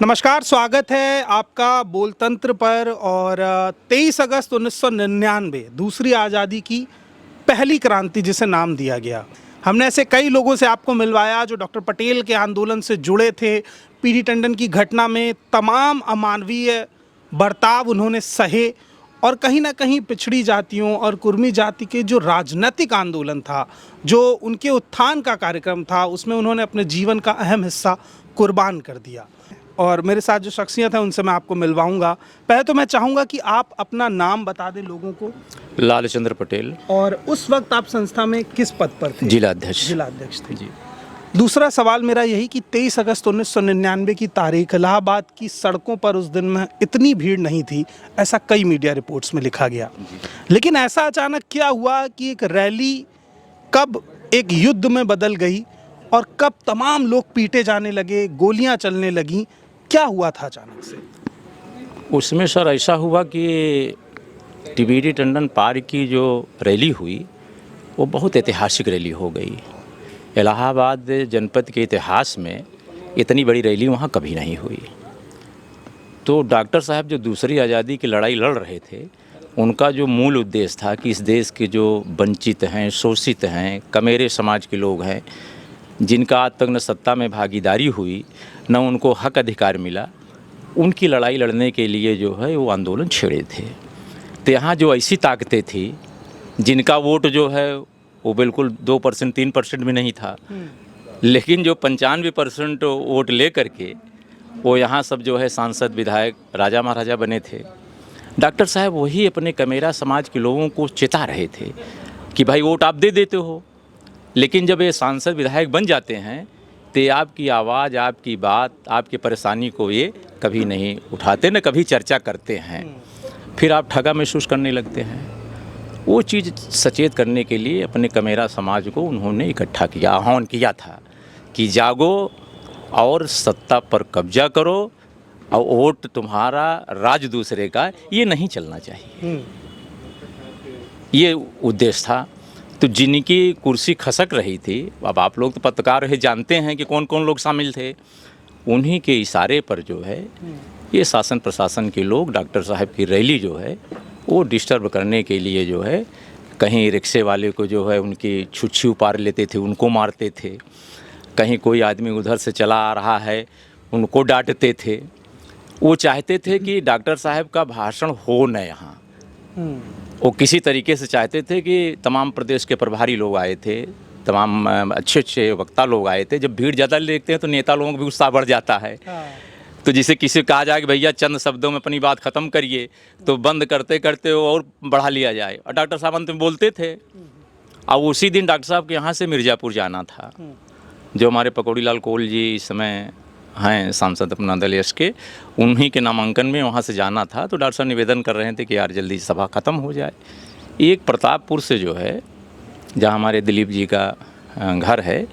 नमस्कार, स्वागत है आपका बोलतंत्र पर। और 23 अगस्त 1999 दूसरी आज़ादी की पहली क्रांति जिसे नाम दिया गया। हमने ऐसे कई लोगों से आपको मिलवाया जो डॉक्टर पटेल के आंदोलन से जुड़े थे। पीडी टंडन की घटना में तमाम अमानवीय बर्ताव उन्होंने सहे और कहीं ना कहीं पिछड़ी जातियों और कुर्मी जाति के जो राजनीतिक आंदोलन था, जो उनके उत्थान का कार्यक्रम था, उसमें उन्होंने अपने जीवन का अहम हिस्सा कुर्बान कर दिया। और मेरे साथ जो शख्सियत है उनसे मैं आपको मिलवाऊंगा। पहले तो मैं चाहूँगा कि आप अपना नाम बता दें लोगों को। लालचंद्र पटेल। और उस वक्त आप संस्था में किस पद पर थे? जिलाध्यक्ष। जिलाध्यक्ष थे जी। दूसरा सवाल मेरा यही कि 23 अगस्त 1999 की तारीख, इलाहाबाद की सड़कों पर उस दिन में इतनी भीड़ नहीं थी, ऐसा कई मीडिया रिपोर्ट्स में लिखा गया। लेकिन ऐसा अचानक क्या हुआ कि एक रैली कब एक युद्ध में बदल गई और कब तमाम लोग पीटे जाने लगे, गोलियां चलने लगीं? क्या हुआ था अचानक से? उसमें सर ऐसा हुआ कि टीबीडी टंडन पार्क की जो रैली हुई वो बहुत ऐतिहासिक रैली हो गई। इलाहाबाद जनपद के इतिहास में इतनी बड़ी रैली वहाँ कभी नहीं हुई। तो डॉक्टर साहब जो दूसरी आज़ादी की लड़ाई लड़ रहे थे, उनका जो मूल उद्देश्य था कि इस देश के जो वंचित हैं, शोषित हैं, कमेरे समाज के लोग हैं, जिनका आज तक न सत्ता में भागीदारी हुई, न उनको हक अधिकार मिला, उनकी लड़ाई लड़ने के लिए जो है वो आंदोलन छेड़े थे। तो यहाँ जो ऐसी ताकतें थी जिनका वोट जो है वो बिल्कुल 2% 3% भी नहीं था, लेकिन जो 95% वोट ले करके वो यहाँ सब जो है सांसद विधायक राजा महाराजा बने थे। डॉक्टर साहब वही अपने कमेरा समाज के लोगों को चेता रहे थे कि भाई वोट आप दे देते हो, लेकिन जब ये सांसद विधायक बन जाते हैं तो आपकी आवाज़, आपकी बात, आपकी परेशानी को ये कभी नहीं उठाते, न कभी चर्चा करते हैं। फिर आप ठगा महसूस करने लगते हैं। वो चीज़ सचेत करने के लिए अपने कमेरा समाज को उन्होंने इकट्ठा किया, आह्वान किया था कि जागो और सत्ता पर कब्जा करो और वोट तुम्हारा राज दूसरे का, ये नहीं चलना चाहिए। ये उद्देश्य था। तो जिनकी कुर्सी खसक रही थी, अब आप लोग तो पत्रकार है, जानते हैं कि कौन कौन लोग शामिल थे। उन्हीं के इशारे पर जो है ये शासन प्रशासन के लोग डॉक्टर साहब की रैली जो है वो डिस्टर्ब करने के लिए जो है कहीं रिक्शे वाले को जो है उनकी छुच्छी उपार लेते थे, उनको मारते थे। कहीं कोई आदमी उधर से चला आ रहा है, उनको डांटते थे। वो चाहते थे कि डॉक्टर साहब का भाषण हो न यहाँ। वो किसी तरीके से चाहते थे कि तमाम प्रदेश के प्रभारी लोग आए थे, तमाम अच्छे अच्छे वक्ता लोग आए थे। जब भीड़ ज़्यादा देखते हैं तो नेता लोगों को भी उत्साह बढ़ जाता है। तो जिसे किसी कहा जाए कि भैया चंद शब्दों में अपनी बात ख़त्म करिए, तो बंद करते करते और बढ़ा लिया जाए। और डॉक्टर साहब अंत में बोलते थे। और उसी दिन डॉक्टर साहब के यहाँ से मिर्ज़ापुर जाना था। जो हमारे पकौड़ी लाल कोल जी इस समय हैं सांसद अपना दल यश के, उन्हीं के नामांकन में वहाँ से जाना था। तो डॉक्टर साहब निवेदन कर रहे थे कि यार जल्दी सभा ख़त्म हो जाए। एक प्रतापपुर से जो है, जहाँ हमारे दिलीप जी का घर है,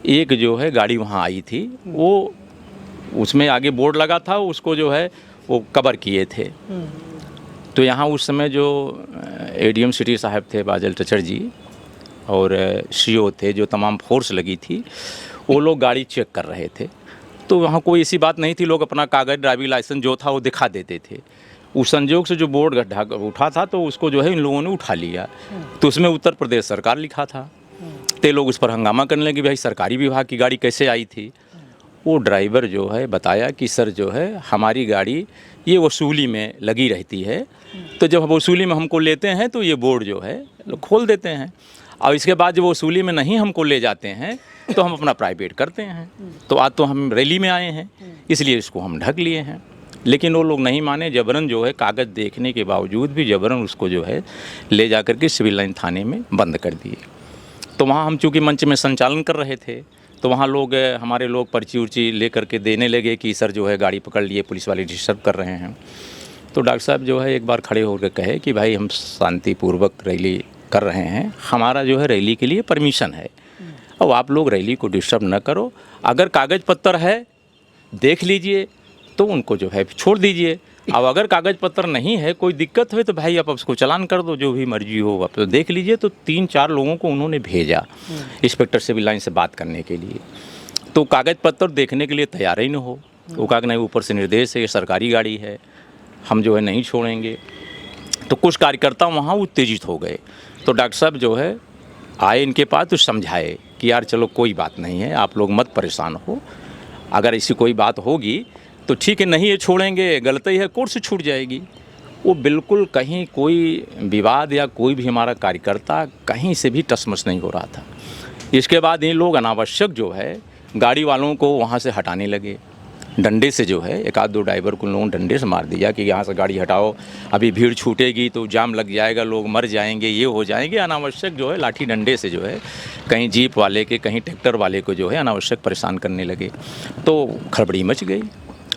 एक जो है गाड़ी वहाँ आई थी। वो उसमें आगे बोर्ड लगा था, उसको जो है वो कवर किए थे। तो यहाँ उस समय जो एडीएम सिटी साहब थे बादल टचर जी और सीओ थे, जो तमाम फोर्स लगी थी, वो लोग गाड़ी चेक कर रहे थे। तो वहाँ कोई ऐसी बात नहीं थी, लोग अपना कागज़ ड्राइविंग लाइसेंस जो था वो दिखा देते थे। उस संजोग से जो बोर्ड उठा था तो उसको जो है इन लोगों ने उठा लिया। तो उसमें उत्तर प्रदेश सरकार लिखा था। तो लोग उस पर हंगामा करने लगे, भाई सरकारी विभाग की गाड़ी कैसे आई थी। वो ड्राइवर जो है बताया कि सर जो है हमारी गाड़ी ये वसूली में लगी रहती है, तो जब वसूली में हमको लेते हैं तो ये बोर्ड जो है खोल देते हैं, और इसके बाद जब वसूली में नहीं हमको ले जाते हैं तो हम अपना प्राइवेट करते हैं। तो आज तो हम रैली में आए हैं, इसलिए इसको हम ढक लिए हैं। लेकिन वो लोग नहीं माने, जबरन जो है कागज़ देखने के बावजूद भी जबरन उसको जो है ले जा कर के सिविल लाइन थाने में बंद कर दिए। तो वहाँ हम चूँकि मंच में संचालन कर रहे थे, तो वहाँ लोग, हमारे लोग पर्ची उर्ची ले करके देने लगे कि सर जो है गाड़ी पकड़ लिए, पुलिस वाले डिस्टर्ब कर रहे हैं। तो डॉक्टर साहब जो है एक बार खड़े होकर कहे कि भाई हम शांतिपूर्वक रैली कर रहे हैं, हमारा जो है रैली के लिए परमिशन है, और आप लोग रैली को डिस्टर्ब न करो। अगर कागज़ पत्तर है देख लीजिए, तो उनको जो है छोड़ दीजिए। अब अगर कागज़ पत्र नहीं है, कोई दिक्कत हो तो भाई आप उसको चालान कर दो, जो भी मर्जी हो आप तो देख लीजिए। तो 3-4 लोगों को उन्होंने भेजा इंस्पेक्टर सिविल लाइन से बात करने के लिए। तो कागज़ पत्र देखने के लिए तैयार ही न हो। वो कहा कि नहीं, ऊपर से निर्देश है, ये सरकारी गाड़ी है, हम जो है नहीं छोड़ेंगे। तो कुछ कार्यकर्ता वहाँ उत्तेजित हो गए। तो डॉक्टर साहब जो है आए इनके पास, तो समझाए कि यार चलो कोई बात नहीं है, आप लोग मत परेशान हो, अगर ऐसी कोई बात होगी तो ठीक है, नहीं ये छोड़ेंगे, गलती है, कोर्ट से छूट जाएगी। वो बिल्कुल कहीं कोई विवाद या कोई भी हमारा कार्यकर्ता कहीं से भी टसमस नहीं हो रहा था। इसके बाद ये लोग अनावश्यक जो है गाड़ी वालों को वहाँ से हटाने लगे, डंडे से जो है, एक आध दो ड्राइवर को लोगों ने डंडे से मार दिया कि यहाँ से गाड़ी हटाओ, अभी भीड़ छूटेगी तो जाम लग जाएगा, लोग मर जाएंगे, ये हो जाएंगे। अनावश्यक जो है लाठी डंडे से जो है कहीं जीप वाले के, कहीं ट्रैक्टर वाले को जो है अनावश्यक परेशान करने लगे। तो खड़बड़ी मच गई।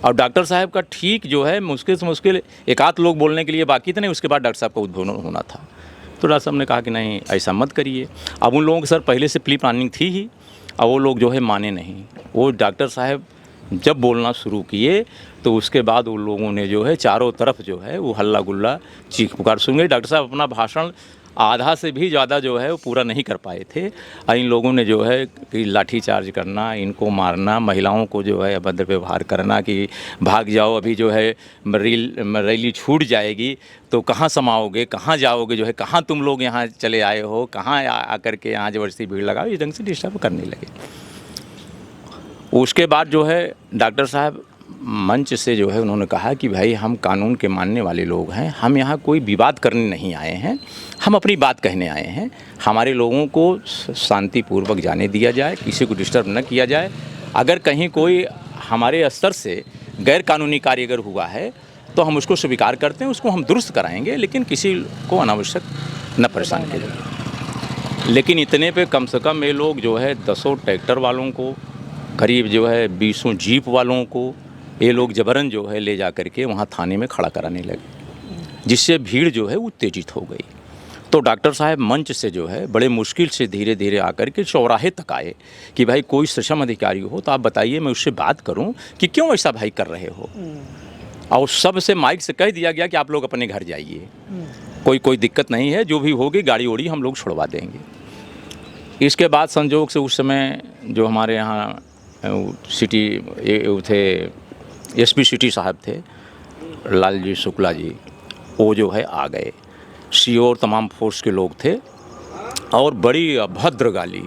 और डॉक्टर साहब का ठीक जो है मुश्किल से मुश्किल एक आध लोग बोलने के लिए बाकी थे, नहीं उसके बाद डॉक्टर साहब का उद्भवन होना था। तो डॉक्टर साहब ने कहा कि नहीं ऐसा मत करिए। अब उन लोगों की सर पहले से प्री प्लानिंग थी ही, और वो लोग जो है माने नहीं। वो डॉक्टर साहब जब बोलना शुरू किए तो उसके बाद उन लोगों ने जो है चारों तरफ जो है वो हल्ला गुल्ला चीख पुकार सुन गए। डॉक्टर साहब अपना भाषण आधा से भी ज़्यादा जो है वो पूरा नहीं कर पाए थे। इन लोगों ने जो है कि लाठी चार्ज करना, इनको मारना, महिलाओं को जो है अभद्र व्यवहार करना कि भाग जाओ, अभी जो है रैली छूट जाएगी तो कहाँ समाओगे, कहाँ जाओगे, जो है कहाँ तुम लोग यहाँ चले आए हो, कहाँ आकर के यहाँ ज़बरदस्ती भीड़ लगाओ, इस ढंग से डिस्टर्ब करने लगे। उसके बाद जो है डॉक्टर साहब मंच से जो है उन्होंने कहा कि भाई हम कानून के मानने वाले लोग हैं, हम यहाँ कोई विवाद करने नहीं आए हैं, हम अपनी बात कहने आए हैं। हमारे लोगों को शांतिपूर्वक जाने दिया जाए, किसी को डिस्टर्ब न किया जाए। अगर कहीं कोई हमारे स्तर से गैर कानूनी कार्य अगर हुआ है तो हम उसको स्वीकार करते हैं, उसको हम दुरुस्त कराएंगे, लेकिन किसी को अनावश्यक न परेशान करेंगे। लेकिन इतने पे कम से कम ये लोग जो है 10 ट्रैक्टर वालों को, करीब जो है 20 जीप वालों को ये लोग जबरन जो है ले जा करके वहाँ थाने में खड़ा कराने लगे, जिससे भीड़ जो है उत्तेजित हो गई। तो डॉक्टर साहब मंच से जो है बड़े मुश्किल से धीरे धीरे आकर के चौराहे तक आए कि भाई कोई सक्षम अधिकारी हो तो आप बताइए, मैं उससे बात करूं कि क्यों ऐसा भाई कर रहे हो। और सबसे माइक से कह दिया गया कि आप लोग अपने घर जाइए, कोई दिक्कत नहीं है, जो भी होगी गाड़ी ओड़ी हम लोग छुड़वा देंगे। इसके बाद संजोग से उस समय जो हमारे यहाँ सिटी थे एसपी सिटी साहब थे, लालजी शुक्ला जी, वो जो है आ गए। सीओ और तमाम फोर्स के लोग थे, और बड़ी अभद्र गाली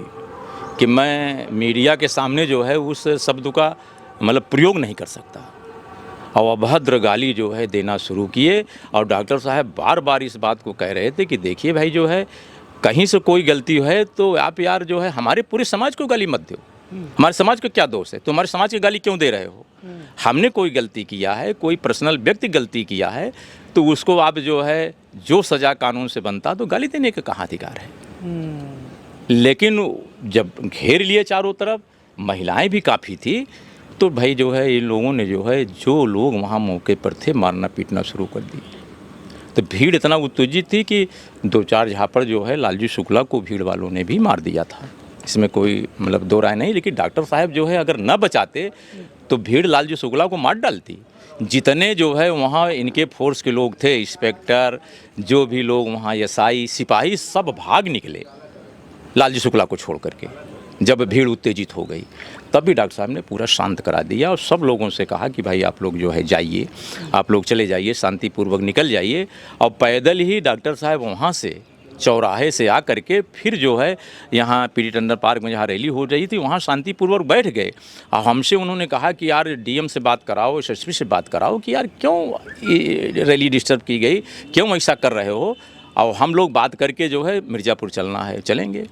कि मैं मीडिया के सामने जो है उस शब्द का मतलब प्रयोग नहीं कर सकता, और अभद्र गाली जो है देना शुरू किए। और डॉक्टर साहब बार बार इस बात को कह रहे थे कि देखिए भाई, जो है कहीं से कोई गलती है तो आप यार जो है हमारे पूरे समाज को गाली मत दो, हमारे समाज का क्या दोष है, तो हमारे समाज की गाली क्यों दे रहे हो। हमने कोई गलती किया है, कोई पर्सनल व्यक्ति गलती किया है, तो उसको आप जो है जो सज़ा कानून से बनता तो गाली देने का कहाँ अधिकार है। लेकिन जब घेर लिए चारों तरफ, महिलाएं भी काफ़ी थी, तो भाई जो है इन लोगों ने जो है जो लोग वहाँ मौके पर थे मारना पीटना शुरू कर दी। तो भीड़ इतना उत्तेजित थी कि 2-4 झापड़ जो है लालजी शुक्ला को भीड़ वालों ने भी मार दिया था। इसमें कोई मतलब दो राय नहीं। लेकिन डॉक्टर साहब जो है अगर न बचाते तो भीड़ लालजी शुक्ला को मार डालती। जितने जो है वहाँ इनके फोर्स के लोग थे, इंस्पेक्टर, जो भी लोग वहाँ एसआई, सिपाही, सब भाग निकले लालजी शुक्ला को छोड़ करके। जब भीड़ उत्तेजित हो गई तब भी डॉक्टर साहब ने पूरा शांत करा दिया और सब लोगों से कहा कि भाई आप लोग जो है जाइए, आप लोग चले जाइए, शांतिपूर्वक निकल जाइए। और पैदल ही डॉक्टर साहब वहाँ से चौराहे से आ करके फिर जो है यहाँ पीडी टंडन पार्क में जहाँ रैली हो रही थी वहाँ शांतिपूर्वक बैठ गए। और हमसे उन्होंने कहा कि यार डीएम से बात कराओ, एसएसपी से बात कराओ कि यार क्यों रैली डिस्टर्ब की गई, क्यों ऐसा कर रहे हो। और हम लोग बात करके जो है मिर्ज़ापुर चलना है, चलेंगे।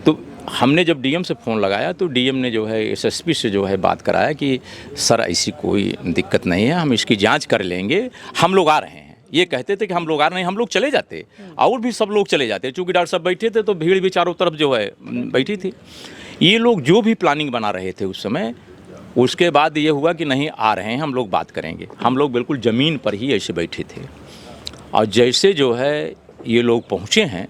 तो हमने जब डीएम से फ़ोन लगाया तो डीएम ने जो है एसएसपी से जो है बात कराया कि सर ऐसी कोई दिक्कत नहीं है, हम इसकी जांच कर लेंगे, हम लोग आ रहे हैं। ये कहते थे कि हम लोग आ रहे हैं, हम लोग चले जाते और भी सब लोग चले जाते, चूँकि डॉक्टर साहब बैठे थे तो भीड़ भी चारों तरफ जो है बैठी थी। ये लोग जो भी प्लानिंग बना रहे थे उस समय, उसके बाद ये हुआ कि नहीं आ रहे हैं, हम लोग बात करेंगे। हम लोग बिल्कुल ज़मीन पर ही ऐसे बैठे थे। और जैसे जो है ये लोग पहुँचे हैं,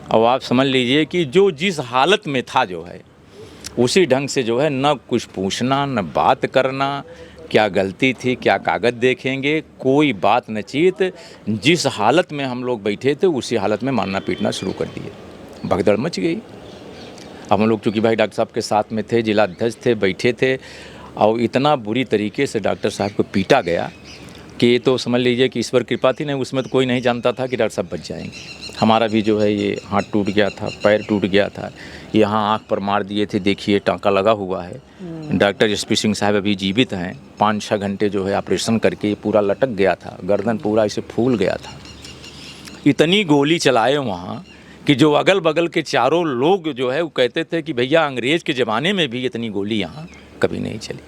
अब आप समझ लीजिए कि जो जिस हालत में था जो है उसी ढंग से जो है न कुछ पूछना, न बात करना, क्या गलती थी, क्या कागज़ देखेंगे, कोई बात न चीत। जिस हालत में हम लोग बैठे थे उसी हालत में मारना पीटना शुरू कर दिए। भगदड़ मच गई। अब हम लोग चूँकि भाई डॉक्टर साहब के साथ में थे, जिला अध्यक्ष थे, बैठे थे। और इतना बुरी तरीके से डॉक्टर साहब को पीटा गया कि ये तो समझ लीजिए कि ईश्वर कृपा थी, नहीं उसमें तो कोई नहीं जानता था कि डॉक्टर साहब बच जाएंगे। हमारा भी जो है ये हाथ टूट गया था, पैर टूट गया था, यहाँ आँख पर मार दिए थे, देखिए टाँका लगा हुआ है। डॉक्टर एसपी सिंह साहब अभी जीवित हैं। 5-6 घंटे जो है ऑपरेशन करके पूरा लटक गया था, गर्दन पूरा इसे फूल गया था। इतनी गोली चलाए वहाँ कि जो अगल बगल के चारों लोग जो है वो कहते थे कि भैया अंग्रेज़ के ज़माने में भी इतनी गोली यहाँ कभी नहीं चली।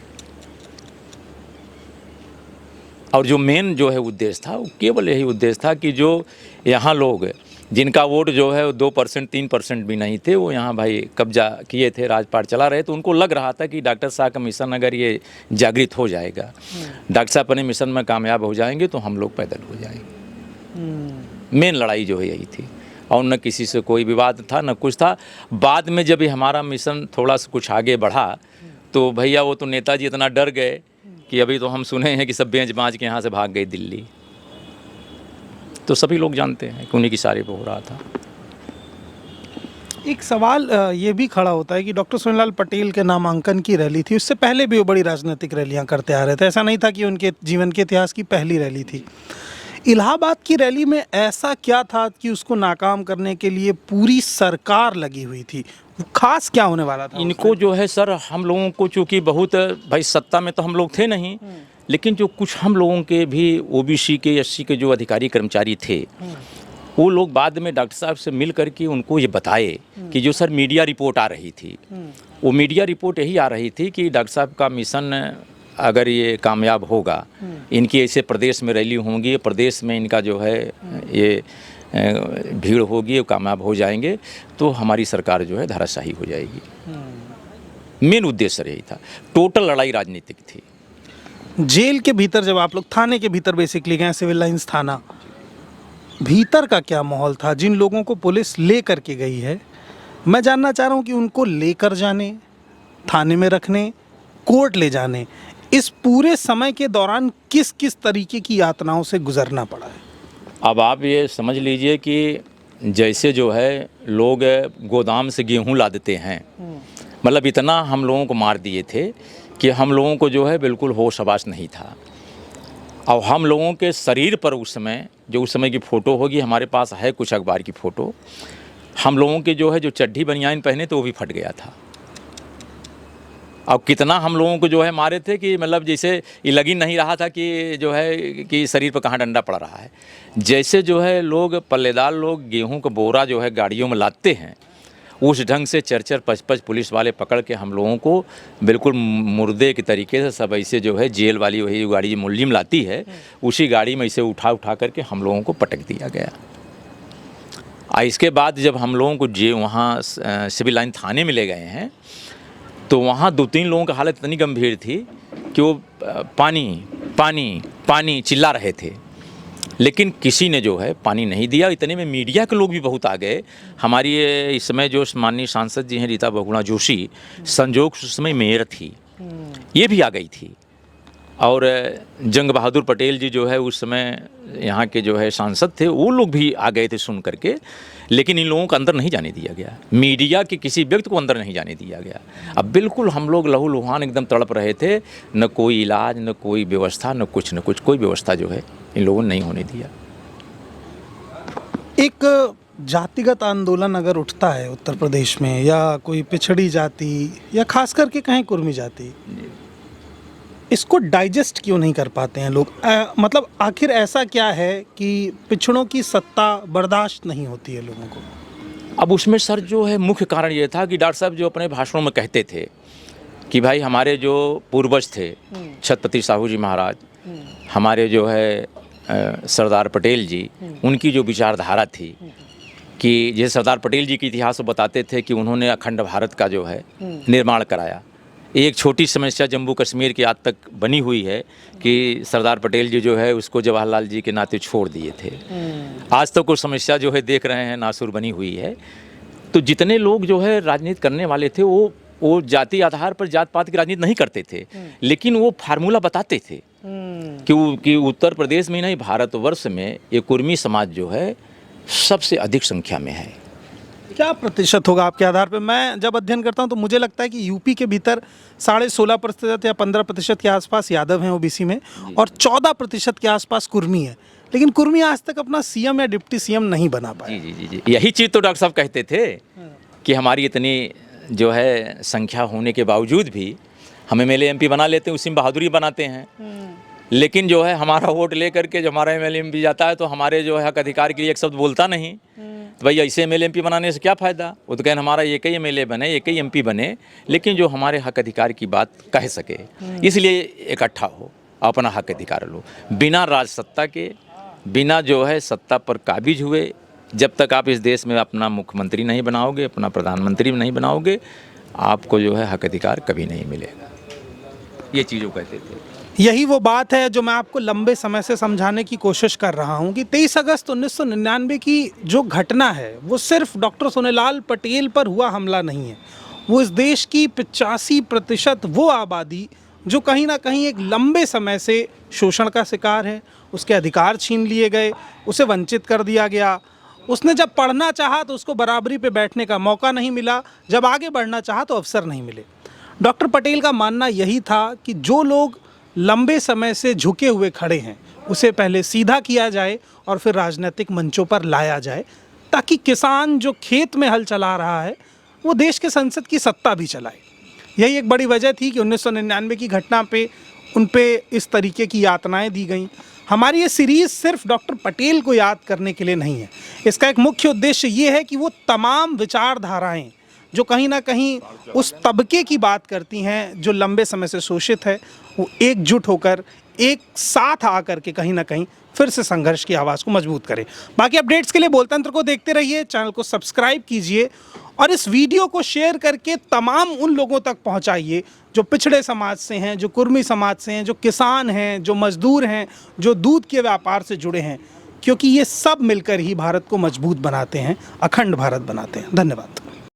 और जो मेन जो है उद्देश्य था वो केवल यही उद्देश्य था कि जो यहाँ लोग जिनका वोट जो है 2% 3% भी नहीं थे, वो यहाँ भाई कब्जा किए थे, राजपाट चला रहे, तो उनको लग रहा था कि डॉक्टर साहब का मिशन अगर ये जागृत हो जाएगा, डॉक्टर साहब अपने मिशन में कामयाब हो जाएंगे तो हम लोग पैदल हो जाएंगे। मेन लड़ाई जो है यही थी, और न किसी से कोई विवाद था न कुछ था। बाद में जब हमारा मिशन थोड़ा सा कुछ आगे बढ़ा तो भैया वो तो नेताजी इतना डर गए कि अभी तो हम सुने हैं कि सब बेंच बाँच के यहाँ से भाग गए दिल्ली। तो सभी लोग जानते हैं कि उन्हीं की सारी पे हो रहा था। एक सवाल ये भी खड़ा होता है कि डॉक्टर सुनीलाल पटेल के नामांकन की रैली थी, उससे पहले भी वो बड़ी राजनीतिक रैलियां करते आ रहे थे, ऐसा नहीं था कि उनके जीवन के इतिहास की पहली रैली थी। इलाहाबाद की रैली में ऐसा क्या था कि उसको नाकाम करने के लिए पूरी सरकार लगी हुई थी? वो खास क्या होने वाला था? इनको जो है सर, हम लोगों को चूँकि बहुत भाई सत्ता में तो हम लोग थे नहीं, लेकिन जो कुछ हम लोगों के भी ओबीसी के एससी के जो अधिकारी कर्मचारी थे, वो लोग बाद में डॉक्टर साहब से मिल करके उनको ये बताए कि जो सर मीडिया रिपोर्ट आ रही थी, वो मीडिया रिपोर्ट यही आ रही थी कि डॉक्टर साहब का मिशन अगर ये कामयाब होगा, इनकी ऐसे प्रदेश में रैली होंगी, प्रदेश में इनका जो है ये भीड़ होगी, कामयाब हो जाएंगे तो हमारी सरकार जो है धराशायी हो जाएगी। मेन उद्देश्य यही था। टोटल लड़ाई राजनीतिक थी। जेल के भीतर जब आप लोग थाने के भीतर बेसिकली गए, सिविल लाइंस थाना, भीतर का क्या माहौल था? जिन लोगों को पुलिस ले करके गई है, मैं जानना चाह रहा हूँ कि उनको लेकर जाने, थाने में रखने, कोर्ट ले जाने, इस पूरे समय के दौरान किस किस तरीके की यातनाओं से गुजरना पड़ा है? अब आप ये समझ लीजिए कि जैसे जो है लोग गोदाम से गेहूं लादते हैं, मतलब इतना हम लोगों को मार दिए थे कि हम लोगों को जो है बिल्कुल होश हवास नहीं था। और हम लोगों के शरीर पर उस समय की फ़ोटो होगी, हमारे पास है कुछ अखबार की फ़ोटो, हम लोगों के जो है जो चड्ढी बनियान पहने तो वो भी फट गया था। अब कितना हम लोगों को जो है मारे थे कि मतलब जैसे ये लग ही नहीं रहा था कि जो है कि शरीर पर कहाँ डंडा पड़ रहा है। जैसे जो है लोग पल्लेदार लोग गेहूं का बोरा जो है गाड़ियों में लादते हैं, उस ढंग से 4-4, 5-5 पुलिस वाले पकड़ के हम लोगों को बिल्कुल मुर्दे के तरीके से सब ऐसे जो है जेल वाली वही गाड़ी मुल्जिम लाती है, उसी गाड़ी में इसे उठा करके हम लोगों को पटक दिया गया। इसके बाद जब हम लोगों को वहाँ सिविल लाइन थाने में ले गए हैं तो वहाँ 2-3 लोगों की हालत इतनी गंभीर थी कि वो पानी पानी पानी चिल्ला रहे थे, लेकिन किसी ने जो है पानी नहीं दिया। इतने में मीडिया के लोग भी बहुत आ गए। हमारी इस समय जो माननीय सांसद जी हैं रीता बहुगुणा जोशी, संजोग उस समय मेयर थी, ये भी आ गई थी, और जंग बहादुर पटेल जी जो है उस समय यहाँ के जो है सांसद थे, वो लोग भी आ गए थे सुन करके, लेकिन इन लोगों को अंदर नहीं जाने दिया गया। मीडिया के किसी व्यक्ति को अंदर नहीं जाने दिया गया। अब बिल्कुल हम लोग लहूलुहान एकदम तड़प रहे थे, न कोई इलाज, न कोई व्यवस्था, न कुछ कोई व्यवस्था जो है इन लोगों ने नहीं होने दिया। एक जातिगत आंदोलन अगर उठता है उत्तर प्रदेश में, या कोई पिछड़ी जाति या खास करके कहें कुर्मी जाति, इसको डाइजेस्ट क्यों नहीं कर पाते हैं लोग? मतलब आखिर ऐसा क्या है कि पिछड़ों की सत्ता बर्दाश्त नहीं होती है लोगों को? अब उसमें सर जो है मुख्य कारण ये था कि डॉक्टर साहब जो अपने भाषणों में कहते थे कि भाई हमारे जो पूर्वज थे, छत्रपति साहू जी महाराज, हमारे जो है सरदार पटेल जी, उनकी जो विचारधारा थी कि जैसे सरदार पटेल जी के इतिहास को बताते थे कि उन्होंने अखंड भारत का जो है निर्माण कराया। एक छोटी समस्या जम्मू कश्मीर की आज तक बनी हुई है कि सरदार पटेल जी जो है उसको जवाहरलाल जी के नाते छोड़ दिए थे। आज तक वो समस्या जो है देख रहे हैं नासुर बनी हुई है। तो जितने लोग जो है राजनीति करने वाले थे वो जाति आधार पर जात पात की राजनीति नहीं करते थे, लेकिन वो फार्मूला बताते थे कि उत्तर प्रदेश में नहीं भारतवर्ष में ये कुर्मी समाज जो है सबसे अधिक संख्या में है। क्या प्रतिशत होगा आपके आधार पे? मैं जब अध्ययन करता हूं तो मुझे लगता है कि यूपी के भीतर 16.5% या 15% के आसपास यादव हैं ओबीसी में, और 14% के आसपास कुर्मी है। लेकिन कुर्मी आज तक अपना सीएम या डिप्टी सीएम नहीं बना पाया। जी जी जी जी, यही चीज़ तो डॉक्टर साहब कहते थे कि हमारी इतनी जो है संख्या होने के बावजूद भी हम एमएलए एमपी बना लेते हैं, उसी में बहादुरी बनाते हैं। लेकिन जो है हमारा वोट ले करके जो हमारा एमएलए एमपी जाता है तो हमारे जो है हक अधिकार के लिए एक शब्द बोलता नहीं। तो भाई ऐसे एमएलए एमपी बनाने से क्या फ़ायदा? वो तो कहना हमारा एक ही एमएलए बने, एक ही एमपी बने, लेकिन जो हमारे हक अधिकार की बात कह सके, इसलिए इकट्ठा हो, अपना हक अधिकार लो, बिना राजसत्ता के, बिना जो है सत्ता पर काबिज हुए। जब तक आप इस देश में अपना मुख्यमंत्री नहीं बनाओगे, अपना प्रधानमंत्री नहीं बनाओगे, आपको जो है हक अधिकार कभी नहीं मिलेगा। ये चीज़ों कहते थे। यही वो बात है जो मैं आपको लंबे समय से समझाने की कोशिश कर रहा हूं कि 23 अगस्त 1999 की जो घटना है वो सिर्फ डॉक्टर सोनेलाल पटेल पर हुआ हमला नहीं है। वो इस देश की 85% वो आबादी जो कहीं ना कहीं एक लंबे समय से शोषण का शिकार है, उसके अधिकार छीन लिए गए, उसे वंचित कर दिया गया। उसने जब पढ़ना चाहा तो उसको बराबरी पे बैठने का मौका नहीं मिला, जब आगे बढ़ना चाहा तो अवसर नहीं मिले। डॉक्टर पटेल का मानना यही था कि जो लोग लंबे समय से झुके हुए खड़े हैं उसे पहले सीधा किया जाए और फिर राजनीतिक मंचों पर लाया जाए, ताकि किसान जो खेत में हल चला रहा है वो देश के संसद की सत्ता भी चलाए। यही एक बड़ी वजह थी कि 1999 की घटना पे उन पे इस तरीके की यातनाएं दी गई। हमारी ये सीरीज़ सिर्फ डॉक्टर पटेल को याद करने के लिए नहीं है। इसका एक मुख्य उद्देश्य ये है कि वो तमाम विचारधाराएं जो कहीं ना कहीं उस तबके की बात करती हैं जो लंबे समय से शोषित है, वो एकजुट होकर एक साथ आकर के कहीं ना कहीं फिर से संघर्ष की आवाज़ को मजबूत करें। बाकी अपडेट्स के लिए बोलतंत्र को देखते रहिए, चैनल को सब्सक्राइब कीजिए और इस वीडियो को शेयर करके तमाम उन लोगों तक पहुंचाइए जो पिछड़े समाज से हैं, जो कुर्मी समाज से हैं, जो किसान हैं, जो मजदूर हैं, जो दूध के व्यापार से जुड़े हैं, क्योंकि ये सब मिलकर ही भारत को मजबूत बनाते हैं, अखंड भारत बनाते हैं। धन्यवाद।